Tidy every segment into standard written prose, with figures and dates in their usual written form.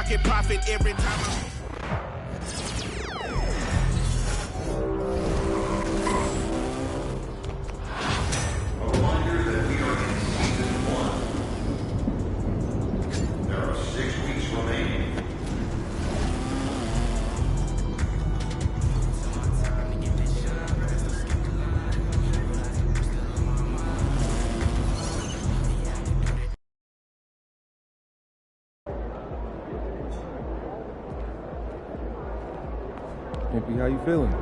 pocket profit every time. Impy, how you feeling?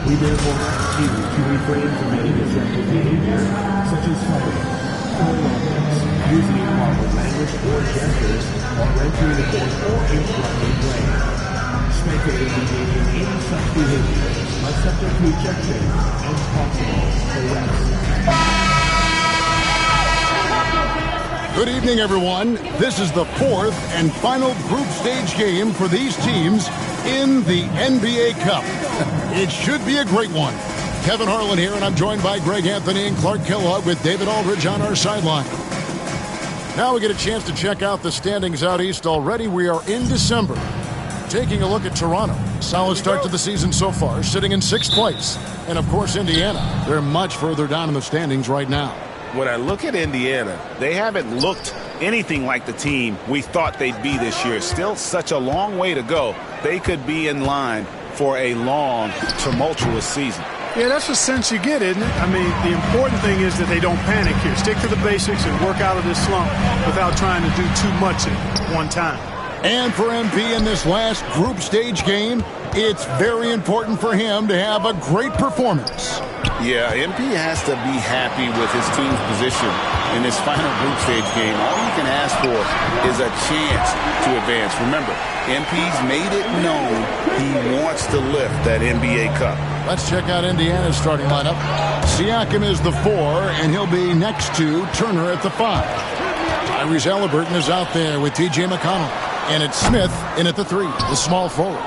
We therefore continue to refrain from any disruptive behavior, such as fighting, throwing objects, using improper language or gestures, or entering the court or interrupting play. Spectators engaging in any such behavior are subject to ejection and possible arrest. Good evening, everyone. This is the fourth and final group stage game for these teams in the NBA Cup. It should be a great one. Kevin Harlan here, and I'm joined by Greg Anthony and Clark Kellogg with David Aldridge on our sideline. Now we get a chance to check out the standings out east already. We are in December. Taking a look at Toronto. Solid start to the season so far, sitting in 6th place. And, of course, Indiana. They're much further down in the standings right now. When I look at Indiana, they haven't looked anything like the team we thought they'd be this year. Still such a long way to go. They could be in line for a long, tumultuous season. Yeah, that's the sense you get, isn't it? I mean, the important thing is that they don't panic here. Stick to the basics and work out of this slump without trying to do too much at one time. And for MP in this last group stage game, it's very important for him to have a great performance. Yeah, MP has to be happy with his team's position in this final group stage game. All he can ask for is a chance to advance. Remember, MP's made it known he wants to lift that NBA Cup. Let's check out Indiana's starting lineup. Siakam is the 4, and he'll be next to Turner at the 5. Tyrese Halliburton is out there with T.J. McConnell. And it's Smith in at the 3, the small forward.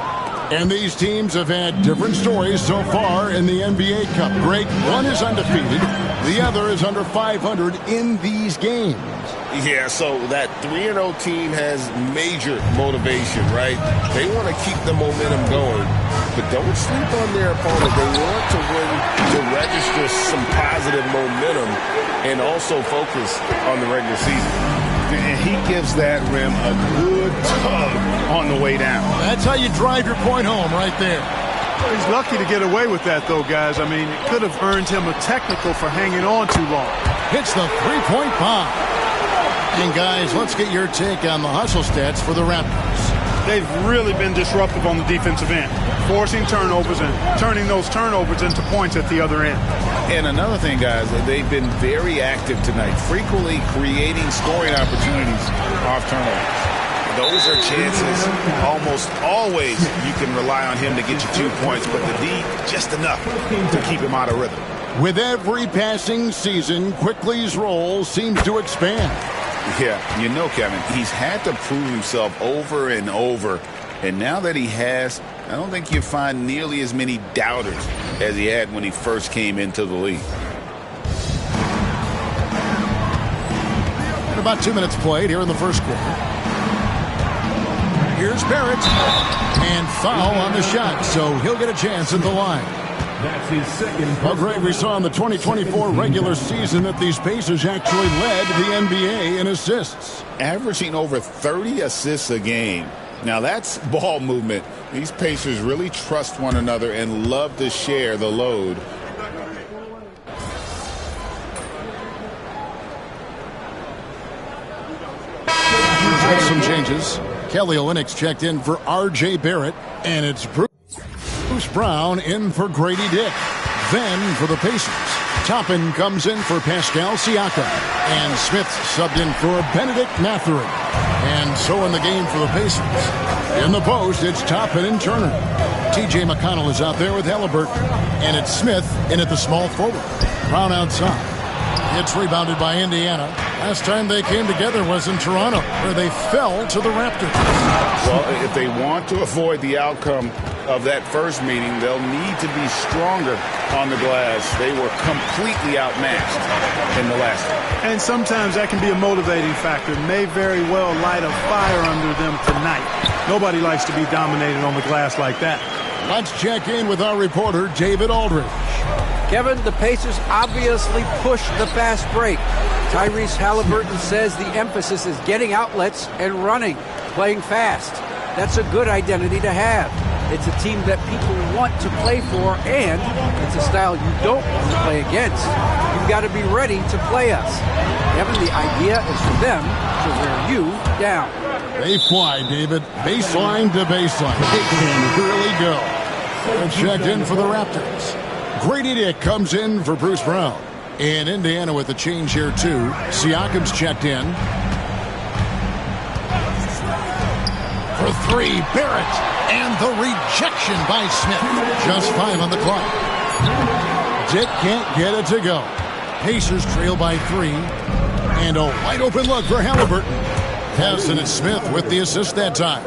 And these teams have had different stories so far in the NBA Cup. Greg, one is undefeated. The other is under 500 in these games. Yeah, so that 3-0 team has major motivation, right? They want to keep the momentum going, but don't sleep on their opponent. They want to win to register some positive momentum and also focus on the regular season. And he gives that rim a good tug on the way down. That's how you drive your point home right there. He's lucky to get away with that, though, guys. I mean, it could have earned him a technical for hanging on too long. Hits the three-point bomb. And, guys, let's get your take on the hustle stats for the Raptors. They've really been disruptive on the defensive end, forcing turnovers and turning those turnovers into points at the other end. And another thing, guys, they've been very active tonight, frequently creating scoring opportunities off turnovers. Those are chances. Almost always you can rely on him to get you 2 points, but the D, just enough to keep him out of rhythm. With every passing season, Quickly's role seems to expand. Yeah, you know, Kevin, he's had to prove himself over and over. And now that he has, I don't think you find nearly as many doubters as he had when he first came into the league. And about 2 minutes played here in the first quarter. Here's Barrett. And foul on the shot, so he'll get a chance at the line. That's his second. Well, Greg, we saw in the 2024 regular season that these Pacers actually led the NBA in assists. Averaging over 30 assists a game. Now that's ball movement. These Pacers really trust one another and love to share the load. Some changes. Kelly Olynyk checked in for R.J. Barrett, and it's Bruce Brown in for Grady Dick. Then for the Pacers, Toppin comes in for Pascal Siakam, and Smith subbed in for Benedict Mathurin. And so in the game for the Pacers, in the post, it's Toppin and Turner. T.J. McConnell is out there with Halliburton, and it's Smith in at the small forward. Brown outside. It's rebounded by Indiana. Last time they came together was in Toronto, where they fell to the Raptors. Well, if they want to avoid the outcome of that first meeting, they'll need to be stronger on the glass. They were completely outmatched in the last one. And sometimes that can be a motivating factor. May very well light a fire under them tonight. Nobody likes to be dominated on the glass like that. Let's check in with our reporter, David Aldridge. Kevin, the Pacers obviously pushed the fast break. Tyrese Halliburton says the emphasis is getting outlets and running, playing fast. That's a good identity to have. It's a team that people want to play for, and it's a style you don't want to play against. You've got to be ready to play us. Kevin, the idea is for them to wear you down. They fly, David. Baseline to baseline. They can really go. They're checked in for the Raptors. Grady Dick comes in for Bruce Brown. And Indiana with a change here, too. Siakam's checked in. For three, Barrett. And the rejection by Smith. Just 5 on the clock. Dick can't get it to go. Pacers trail by 3. And a wide open look for Halliburton. Yes, and it's Smith with the assist that time.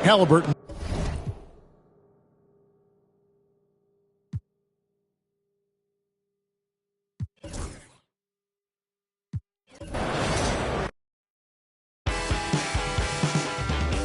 Halliburton